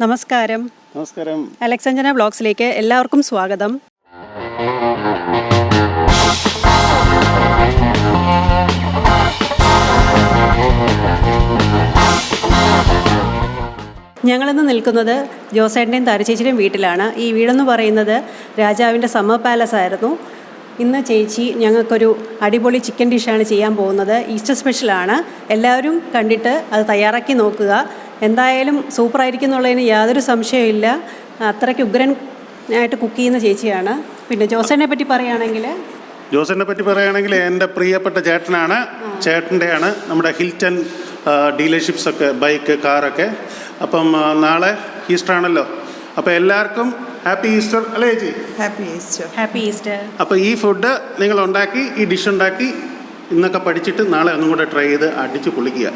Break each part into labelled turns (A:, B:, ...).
A: നമസ്കാരം.
B: നമസ്കാരം.
A: അലക്സാഞ്ചന വ്ളോഗ്സിലേക്ക് എല്ലാവർക്കും സ്വാഗതം. ഞങ്ങളിന്ന് നിൽക്കുന്നത് ജോസേട്ടൻ്റെയും താരച്ചേച്ചിയുടെയും വീട്ടിലാണ്. ഈ വീടെന്ന് പറയുന്നത് രാജാവിൻ്റെ സമ്മർ പാലസ് ആയിരുന്നു. ഇന്ന് ചേച്ചി ഞങ്ങൾക്കൊരു അടിപൊളി ചിക്കൻ ഡിഷാണ് ചെയ്യാൻ പോകുന്നത്. ഈസ്റ്റർ സ്പെഷ്യലാണ്. എല്ലാവരും കണ്ടിട്ട് അത് തയ്യാറാക്കി നോക്കുക. എന്തായാലും സൂപ്പറായിരിക്കും എന്നുള്ളതിന് യാതൊരു സംശയമില്ല. അത്രയ്ക്ക് ഉഗ്രൻ ആയിട്ട് കുക്ക് ചെയ്യുന്ന ചേച്ചിയാണ്. പിന്നെ ജോസേട്ടനെ പറ്റി പറയുകയാണെങ്കിൽ
B: എൻ്റെ പ്രിയപ്പെട്ട ചേട്ടനാണ്. ചേട്ടൻ്റെയാണ് നമ്മുടെ ഹിൽട്ടൺ ഡീലർഷിപ്സൊക്കെ, ബൈക്ക്, കാറൊക്കെ. അപ്പം നാളെ ഈസ്റ്റർ ആണല്ലോ. അപ്പോൾ എല്ലാവർക്കും ഹാപ്പി ഈസ്റ്റർ അല്ലേ ചേച്ചി?
A: Happy Easter.
B: അപ്പോൾ ഈ ഫുഡ് നിങ്ങൾ ഉണ്ടാക്കി, ഈ ഡിഷ് ഉണ്ടാക്കി ഇന്നൊക്കെ പഠിച്ചിട്ട് നാളെ ഒന്നും കൂടെ ട്രൈ ചെയ്ത് അടിച്ച് പൊളിക്കുക.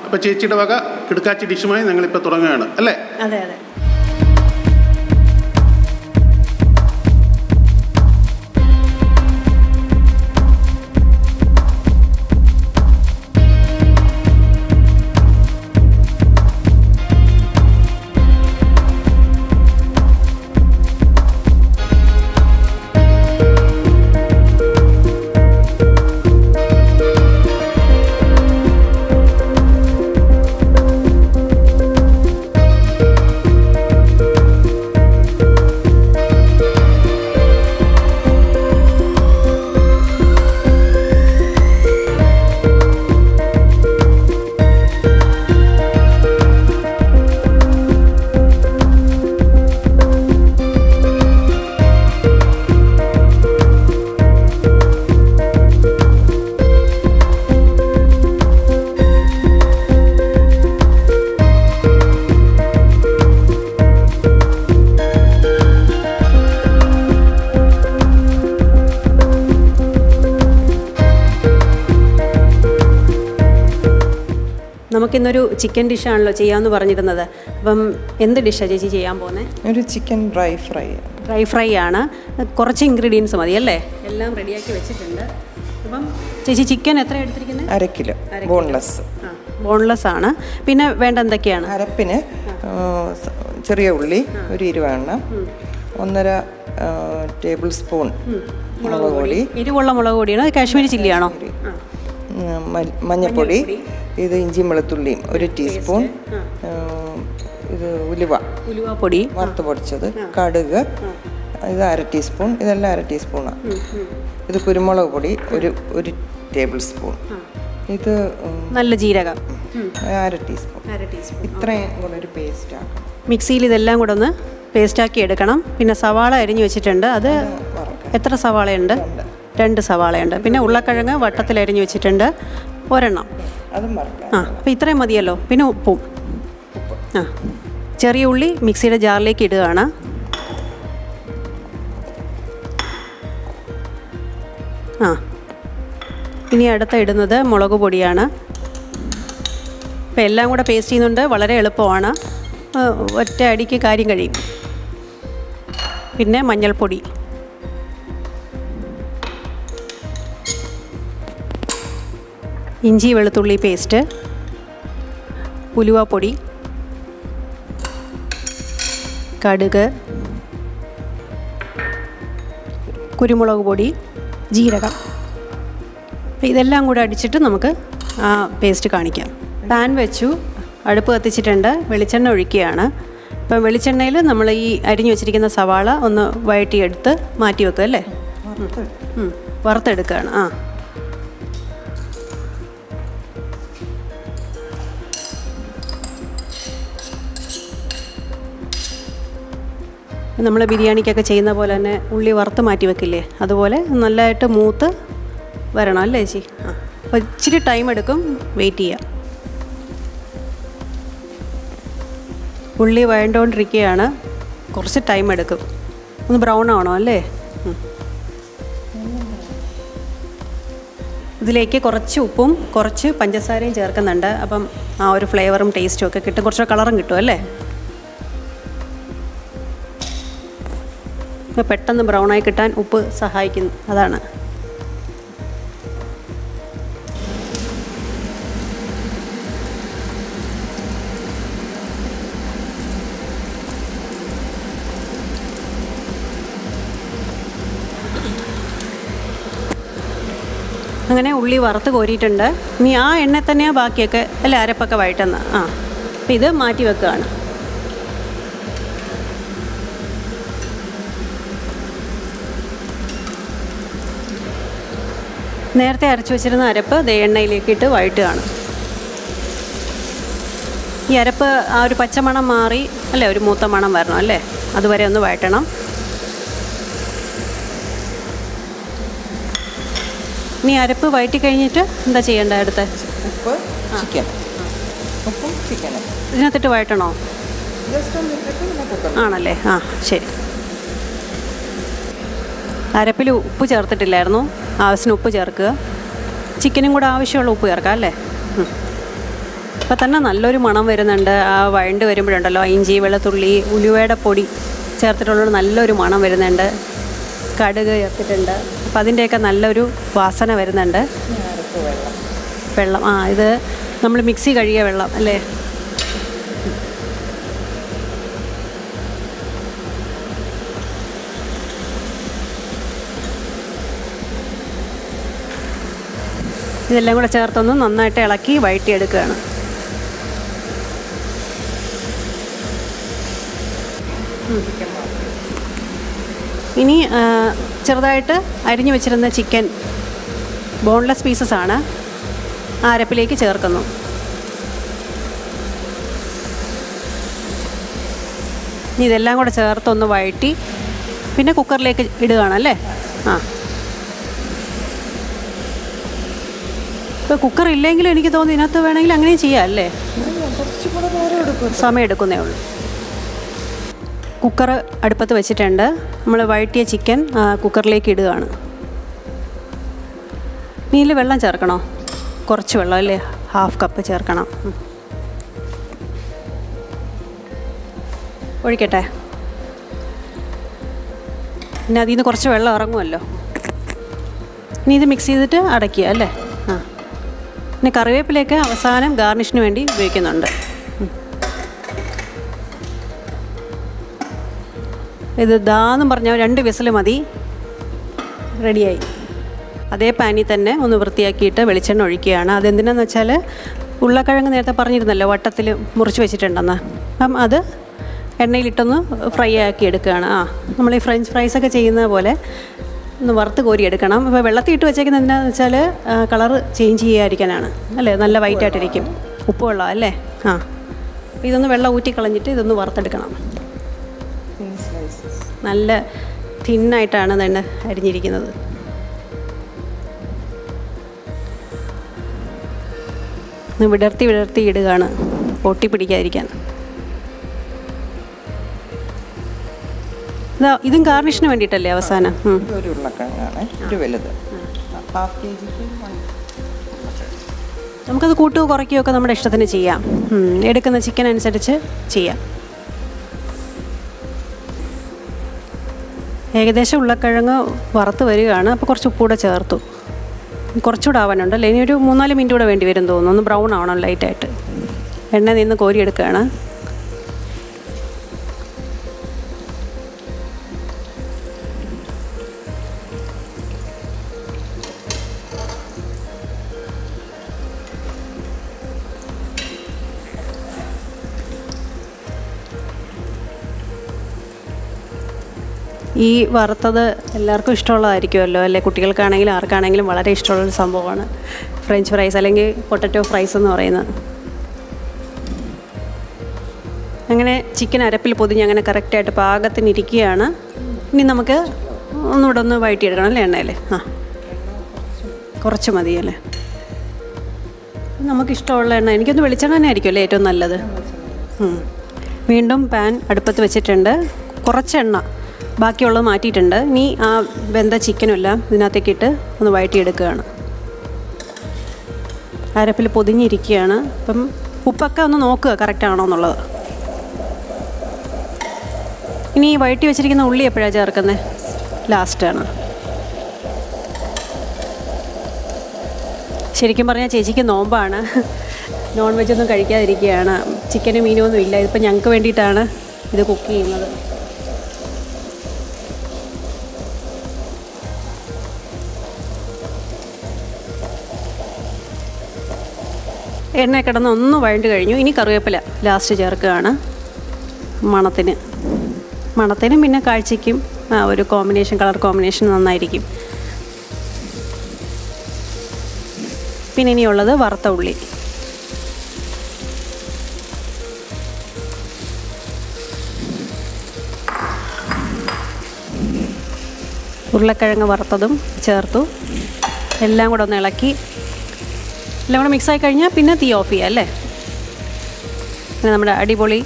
B: അപ്പോൾ ചേച്ചിയുടെ വക കിടക്കാച്ചി ഡിഷുമായി ഞങ്ങളിപ്പോൾ തുടങ്ങുകയാണ് അല്ലേ?
A: അതെ. നമുക്കിന്നൊരു ചിക്കൻ ഡിഷാണല്ലോ ചെയ്യാമെന്ന് പറഞ്ഞിരുന്നത്. അപ്പം എന്ത് ഡിഷാണ് ചേച്ചി ചെയ്യാൻ പോകുന്നത്?
C: ഒരു ചിക്കൻ ഡ്രൈ ഫ്രൈ ആണ്.
A: കുറച്ച് ഇൻഗ്രീഡിയൻസ് മതി അല്ലേ? എല്ലാം റെഡിയാക്കി വെച്ചിട്ടുണ്ട്. അപ്പം ചേച്ചി ചിക്കൻ എത്ര എടുത്തിരിക്കുന്നത്?
C: 1/2 കിലോ
A: ബോൺലെസ് ആണ്. പിന്നെ വേണ്ട എന്തൊക്കെയാണ്?
C: അരപ്പിന് ചെറിയ ഉള്ളി ഒരു 20 എണ്ണം, 1.5 ടേബിൾ സ്പൂൺ മുളക് പൊടി.
A: എരിവുള്ള മുളക് പൊടിയാണോ? കാശ്മീരി ചില്ലിയാണോ?
C: മഞ്ഞൾപ്പൊടി, ഇത് ഇഞ്ചിയും വെളുത്തുള്ളിയും 1 ടീസ്പൂൺ, ഇത് ഉലുവപ്പൊടി വറുത്ത് പൊടിച്ചത്, കടുക് ഇത് 1/2 ടീസ്പൂൺ, ഇതെല്ലാം 1/2 ടീസ്പൂണാണ്. ഇത് കുരുമുളക് പൊടി ഒരു ടേബിൾ സ്പൂൺ, ഇത്
A: നല്ല ജീരകം
C: 1/2 ടീസ്പൂൺ. ഇത്രയും കൂടെ ഒരു പേസ്റ്റ് ആക്കണം.
A: മിക്സിയിൽ ഇതെല്ലാം കൂടെ ഒന്ന് പേസ്റ്റാക്കി എടുക്കണം. പിന്നെ സവാള അരിഞ്ഞു വെച്ചിട്ടുണ്ട്. അത് എത്ര സവാളയുണ്ട്? 2 സവാളയുണ്ട്. പിന്നെ ഉരുളക്കിഴങ്ങ് വട്ടത്തിൽ അരിഞ്ഞു വെച്ചിട്ടുണ്ട്, 1 എണ്ണം. അപ്പോൾ ഇത്രയും മതിയല്ലോ. പിന്നെ ഉപ്പും. ചെറിയ ഉള്ളി മിക്സിയുടെ ജാറിലേക്ക് ഇടുകയാണ്. ഇനി അടുത്ത ഇടുന്നത് മുളക് പൊടിയാണ്. അപ്പോൾ എല്ലാം കൂടെ പേസ്റ്റ് ചെയ്യുന്നുണ്ട്. വളരെ എളുപ്പമാണ്, ഒറ്റ അടിക്ക് കാര്യം കഴിയും. പിന്നെ മഞ്ഞൾപ്പൊടി, ഇഞ്ചി വെളുത്തുള്ളി പേസ്റ്റ്, ഉലുവപ്പൊടി, കടുക്, കുരുമുളക് പൊടി, ജീരകം. ഇതെല്ലാം കൂടെ അടിച്ചിട്ട് നമുക്ക് ആ പേസ്റ്റ് കാണിക്കാം. പാൻ വെച്ചു, അടുപ്പ് കത്തിച്ചിട്ടുണ്ട്, വെളിച്ചെണ്ണ ഒഴിക്കുകയാണ്. ഇപ്പം വെളിച്ചെണ്ണയിൽ നമ്മൾ ഈ അരിഞ്ഞു വെച്ചിരിക്കുന്ന സവാള ഒന്ന് വഴറ്റിയെടുത്ത് മാറ്റി വെക്കുക അല്ലേ? വറുത്തെടുക്കുകയാണ്. നമ്മൾ ബിരിയാണിക്കൊക്കെ ചെയ്യുന്ന പോലെ തന്നെ ഉള്ളി വറുത്ത് മാറ്റി വെക്കില്ലേ, അതുപോലെ നല്ലതായിട്ട് മൂത്ത് വരണം അല്ലേ ചേച്ചി? അപ്പോൾ ഇച്ചിരി ടൈം എടുക്കും, വെയിറ്റ് ചെയ്യാം. ഉള്ളി വഴണ്ടുകൊണ്ടിരിക്കുകയാണ്, കുറച്ച് ടൈം എടുക്കും. ഒന്ന് ബ്രൗൺ ആവണം അല്ലേ? ഇതിലേക്ക് കുറച്ച് ഉപ്പും കുറച്ച് പഞ്ചസാരയും ചേർക്കുന്നുണ്ട്. അപ്പം ആ ഒരു ഫ്ലേവറും ടേസ്റ്റും ഒക്കെ കിട്ടും, കുറച്ച് കളറും കിട്ടും അല്ലേ? പെട്ടെന്ന് ബ്രൗണായി കിട്ടാൻ ഉപ്പ് സഹായിക്കുന്നു, അതാണ്. അങ്ങനെ ഉള്ളി വറുത്ത് കോരിയിട്ടുണ്ട്. ഇനി ആ എണ്ണ തന്നെയാണ് ബാക്കിയൊക്കെ അല്ല അരപ്പൊക്കെ വഴറ്റുന്നത്. അപ്പം ഇത് മാറ്റി വെക്കുകയാണ്. നേരത്തെ അരച്ചു വെച്ചിരുന്ന അരപ്പ് എണ്ണയിലേക്ക് ഇട്ട് വഴറ്റുകയാണ്. ഈ അരപ്പ് ആ ഒരു പച്ചമണം മാറി അല്ലേ, ഒരു മൂത്ത മണം വരണം അല്ലേ, അതുവരെ ഒന്ന് വഴറ്റണം. ഇനി അരപ്പ് വഴറ്റി കഴിഞ്ഞിട്ട് എന്താ ചെയ്യേണ്ടത്? അടുത്ത
C: ഉപ്പ്, ചിക്കൻ, ഉപ്പും ചിക്കനും
A: ഇതിനകത്തിട്ട് വഴറ്റണോ? ആണല്ലേ, ശരി. അരപ്പിൽ ഉപ്പ് ചേർത്തിട്ടില്ലായിരുന്നു, ആവശ്യത്തിന് ഉപ്പ് ചേർക്കുക. ചിക്കനും കൂടെ ആവശ്യമുള്ള ഉപ്പ് ചേർക്കാം അല്ലേ. ഇപ്പം തന്നെ നല്ലൊരു മണം വരുന്നുണ്ട്. ആ വഴണ്ട് വരുമ്പോഴുണ്ടല്ലോ ഇഞ്ചി, വെളുത്തുള്ളി, ഉലുവയുടെ പൊടി ചേർത്തിട്ടുള്ള നല്ലൊരു മണം വരുന്നുണ്ട്. കടുക് ചേർത്തിട്ടുണ്ട്. അപ്പം അതിൻ്റെയൊക്കെ നല്ലൊരു വാസന വരുന്നുണ്ട്. വെള്ളം ഇത് നമ്മൾ മിക്സി കഴുകിയ വെള്ളം അല്ലേ. ഇതെല്ലാം കൂടെ ചേർത്തൊന്ന് നന്നായിട്ട് ഇളക്കി വഴറ്റിയെടുക്കുകയാണ്. ഇനി ചെറുതായിട്ട് അരിഞ്ഞു വെച്ചിരുന്ന ചിക്കൻ ബോൺലെസ് പീസസ് ആണ് ആ അരപ്പിലേക്ക് ചേർക്കുന്നു. ഇനി ഇതെല്ലാം കൂടെ ചേർത്തൊന്ന് വഴറ്റി പിന്നെ കുക്കറിലേക്ക് ഇടുകയാണല്ലേ. ഇപ്പോൾ കുക്കർ ഇല്ലെങ്കിലും എനിക്ക് തോന്നുന്നു ഇതിനകത്ത് വേണമെങ്കിൽ അങ്ങനെയും ചെയ്യാം അല്ലേ. സമയം എടുക്കുന്നേ ഉള്ളൂ. കുക്കർ അടുപ്പത്ത് വെച്ചിട്ടുണ്ട്. നമ്മൾ വഴറ്റിയ ചിക്കൻ കുക്കറിലേക്ക് ഇടുകയാണ്. ഇതിൽ വെള്ളം ചേർക്കണോ? കുറച്ച് വെള്ളം അല്ലേ, 1/2 കപ്പ് ചേർക്കണം. ഒഴിക്കട്ടെ. പിന്നെ അതിൽ നിന്ന് കുറച്ച് വെള്ളം ഇറങ്ങുമല്ലോ. ഇനി ഇത് മിക്സ് ചെയ്തിട്ട് അടയ്ക്കുക അല്ലേ. പിന്നെ കറിവേപ്പിലേക്ക് അവസാനം ഗാർണിഷിന് വേണ്ടി ഉപയോഗിക്കുന്നുണ്ട്. ഇത് ദാന്നും പറഞ്ഞാൽ 2 വിസിൽ മതി, റെഡിയായി. അതേ പാനിൽ തന്നെ ഒന്ന് വൃത്തിയാക്കിയിട്ട് വെളിച്ചെണ്ണ ഒഴിക്കുകയാണ്. അതെന്തിനാന്ന് വെച്ചാൽ ഉരുളക്കിഴങ്ങ് നേരത്തെ പറഞ്ഞിരുന്നല്ലോ വട്ടത്തിൽ മുറിച്ച് വെച്ചിട്ടുണ്ടെന്ന്. അപ്പം അത് എണ്ണയിലിട്ടൊന്ന് ഫ്രൈ ആക്കി എടുക്കുകയാണ്. നമ്മൾ ഈ ഫ്രഞ്ച് ഫ്രൈസൊക്കെ ചെയ്യുന്നത് പോലെ ഒന്ന് വറുത്ത് കോരി എടുക്കണം. അപ്പോൾ വെള്ളത്തിൽ ഇട്ട് വെച്ചേക്കുന്നത് എന്താണെന്ന് വെച്ചാൽ കളറ് ചേഞ്ച് ചെയ്യാതിരിക്കാനാണ് അല്ലേ, നല്ല വൈറ്റായിട്ടിരിക്കും. ഉപ്പ് വെള്ളം അല്ലേ. അപ്പോൾ ഇതൊന്ന് വെള്ളം ഊറ്റി കളഞ്ഞിട്ട് ഇതൊന്ന് വറുത്തെടുക്കണം. നല്ല തിന്നായിട്ടാണ് തന്നെ അരിഞ്ഞിരിക്കുന്നത്. വിടർത്തി ഇടുകയാണ് പൊട്ടി പിടിക്കാതിരിക്കാൻ. ഇതും ഗാർണിഷിന് വേണ്ടിയിട്ടല്ലേ അവസാനം.
C: ഒരു ഉരുളക്കിഴങ്ങാണ്, ഒരു വലുത് 1/2 kg.
A: നമുക്കത് കൂട്ടുകയോ കുറയ്ക്കുകയോ ഒക്കെ നമ്മുടെ ഇഷ്ടത്തിന് ചെയ്യാം. എടുക്കുന്ന ചിക്കൻ അനുസരിച്ച് ചെയ്യാം. ഏകദേശം ഉരുളക്കിഴങ്ങ് വറുത്ത് വരികയാണ്. അപ്പോൾ കുറച്ച് ഉപ്പൂടെ ചേർത്തു. കുറച്ചുകൂടെ ആവാനുണ്ടല്ലേ. ഇനി ഒരു 3-4 മിനിറ്റ് കൂടെ വേണ്ടി വരും തോന്നുന്നു. ഒന്ന് ബ്രൗൺ ആവണം ലൈറ്റായിട്ട്. എണ്ണ നിന്ന് കോരിയെടുക്കുകയാണ്. ഈ വറുത്തത് എല്ലാവർക്കും ഇഷ്ടമുള്ളതായിരിക്കുമല്ലോ അല്ലേ. കുട്ടികൾക്കാണെങ്കിലും ആർക്കാണെങ്കിലും വളരെ ഇഷ്ടമുള്ളൊരു സംഭവമാണ് ഫ്രഞ്ച് ഫ്രൈസ് അല്ലെങ്കിൽ പൊട്ടറ്റോ ഫ്രൈസ് എന്ന് പറയുന്നത്. അങ്ങനെ ചിക്കൻ അരപ്പിൽ പൊതിഞ്ഞ് അങ്ങനെ കറക്റ്റായിട്ട് പാകത്തിനിരിക്കുകയാണ്. ഇനി നമുക്ക് ഒന്നുകൂടെ ഒന്ന് വഴറ്റിയെടുക്കണം അല്ലേ എണ്ണയിൽ. കുറച്ച് മതിയല്ലേ. നമുക്കിഷ്ടമുള്ള എണ്ണ, എനിക്കൊന്ന് വെളിച്ചെണ്ണ തന്നെ ആയിരിക്കും അല്ലേ ഏറ്റവും നല്ലത്. വീണ്ടും പാൻ അടുപ്പത്ത് വെച്ചിട്ടുണ്ട്. കുറച്ച് എണ്ണ ബാക്കിയുള്ളത് മാറ്റിയിട്ടുണ്ട്. ഇനി ആ വെന്ത ചിക്കനെല്ലാം ഇതിനകത്തേക്കിട്ട് ഒന്ന് വഴറ്റിയെടുക്കുകയാണ്. അരപ്പിൽ പൊതിഞ്ഞിരിക്കുകയാണ്. അപ്പം ഉപ്പൊക്കെ ഒന്ന് നോക്കുക കറക്റ്റാണോ എന്നുള്ളത്. ഇനി വഴറ്റി വെച്ചിരിക്കുന്ന ഉള്ളി എപ്പോഴാണ് ചേർക്കുന്നത്? ലാസ്റ്റാണ്. ശരിക്കും പറഞ്ഞാൽ ചേച്ചിക്ക് നോമ്പാണ്, നോൺ വെജൊന്നും കഴിക്കാതിരിക്കുകയാണ്. ചിക്കനും മീനും ഒന്നും ഇല്ല. ഇതിപ്പോൾ ഞങ്ങൾക്ക് വേണ്ടിയിട്ടാണ് ഇത് കുക്ക് ചെയ്യുന്നത്. എണ്ണ കിടന്ന് ഒന്ന് വഴണ്ട് കഴിഞ്ഞു. ഇനി കറിവേപ്പില ലാസ്റ്റ് ചേർക്കുകയാണ് മണത്തിനും പിന്നെ കാഴ്ചയ്ക്കും ഒരു കളർ കോമ്പിനേഷൻ നന്നായിരിക്കും. പിന്നെ ഇനിയുള്ളത് വറുത്ത ഉള്ളി. ഉരുളക്കിഴങ്ങ് വറുത്തതും ചേർത്തു. എല്ലാം കൂടെ ഒന്ന് ഇളക്കി എല്ലാം കൂടെ മിക്സായി കഴിഞ്ഞാൽ പിന്നെ തീ ഓഫ് ചെയ്യാം അല്ലേ. പിന്നെ നമ്മുടെ അടിപൊളി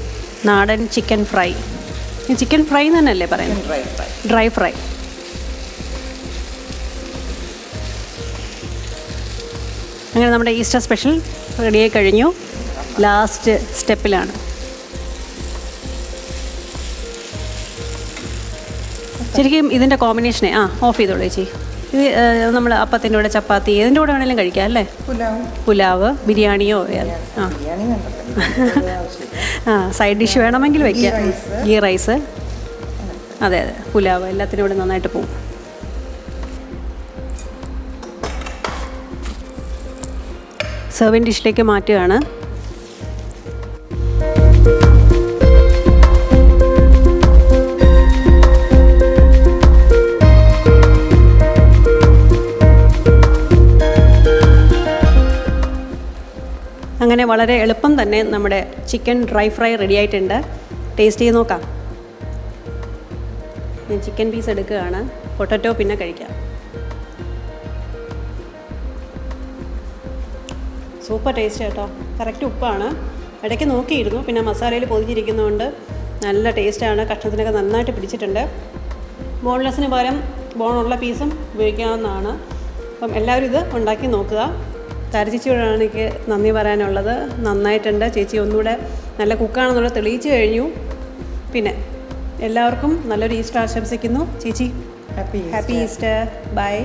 A: നാടൻ ചിക്കൻ ഫ്രൈ. ചിക്കൻ ഫ്രൈ തന്നെയല്ലേ പറയുന്നത്? Dry fry. അങ്ങനെ നമ്മുടെ ഈസ്റ്റർ സ്പെഷ്യൽ റെഡിയായി കഴിഞ്ഞു. ലാസ്റ്റ് സ്റ്റെപ്പിലാണ്. ശരിക്കും ഇതിൻ്റെ കോമ്പിനേഷനെ ഓഫ് ചെയ്തോളൂ ചേച്ചി. ഇത് നമ്മൾ അപ്പത്തിൻ്റെ കൂടെ ചപ്പാത്തി ഏതിൻ്റെ കൂടെ വേണമെങ്കിലും കഴിക്കാം അല്ലേ? പുലാവ്, ബിരിയാണിയോ സൈഡ് ഡിഷ് വേണമെങ്കിൽ വയ്ക്കാം. ഗീ റൈസ്, അതെ പുലാവ് എല്ലാത്തിനും കൂടെ നന്നായിട്ട് പോകും. സെർവിങ് ഡിഷിലേക്ക് മാറ്റുകയാണ്. അങ്ങനെ വളരെ എളുപ്പം തന്നെ നമ്മുടെ ചിക്കൻ ഡ്രൈ ഫ്രൈ റെഡി ആയിട്ടുണ്ട്. ടേസ്റ്റ് ചെയ്ത് നോക്കാം. ഞാൻ ചിക്കൻ പീസ് എടുക്കുകയാണ്. പൊട്ടറ്റോ പിന്നെ കഴിക്കാം. സൂപ്പർ ടേസ്റ്റ് കേട്ടോ. കറക്റ്റ് ഉപ്പാണ്. ഇടയ്ക്ക് നോക്കിയിരുന്നു. പിന്നെ മസാലയിൽ പൊതിഞ്ഞിരിക്കുന്നതുകൊണ്ട് നല്ല ടേസ്റ്റാണ്. കഷ്ണത്തിനൊക്കെ നന്നായിട്ട് പിടിച്ചിട്ടുണ്ട്. ബോൺലെസ്സിന് പകരം ബോണുള്ള പീസും ഉപയോഗിക്കാവുന്നതാണ്. അപ്പം എല്ലാവരും ഇത് ഉണ്ടാക്കി നോക്കുക. ചേച്ചിയോടാണ് എനിക്ക് നന്ദി പറയാനുള്ളത്. നന്നായിട്ടുണ്ട്. ചേച്ചി ഒന്നുകൂടെ നല്ല കുക്കാണെന്നുള്ളത് തെളിയിച്ചു കഴിഞ്ഞു. പിന്നെ എല്ലാവർക്കും നല്ലൊരു ഈസ്റ്റർ ആശംസിക്കുന്നു. ചേച്ചി ഹാപ്പി ഈസ്റ്റർ. ബൈ.